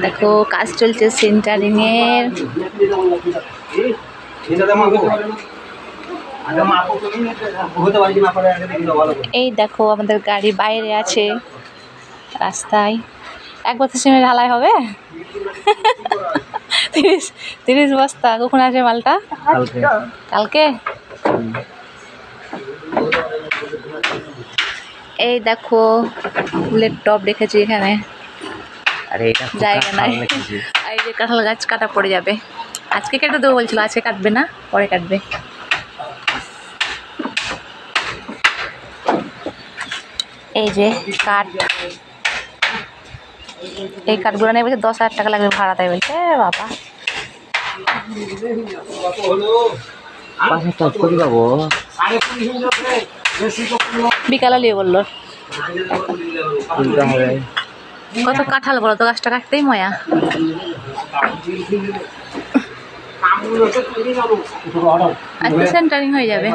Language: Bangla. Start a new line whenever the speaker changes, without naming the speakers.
দেখো কাজ চলছে সেন্টারিং এর। এই দেখো আমাদের গাড়ি বাইরে আছে রাস্তায়। এক বছর সিমে ঢালাই হবে। 30 বস্তা। কখন আসে মালটা? কালকে। এই দেখো ফুলের টব রেখেছি এখানে, জায়গা নাই। এই যে কাঁঠাল গাছ কাটা পড়ে যাবে। আজকে কেটে দেবো বলছিল, আজকে কাটবে না, পরে কাটবে। এই যে কাঠ, এই কাঠগুলো নেই বলছে 10,000 টাকা লাগবে ভাড়া, তাই বলছে বাবা। বিকালে নিয়ে বললো কত কাঁঠাল বলো তো, গাছটা কাটতেই ময়া। আজকে সেন্টারিং হয়ে যাবে।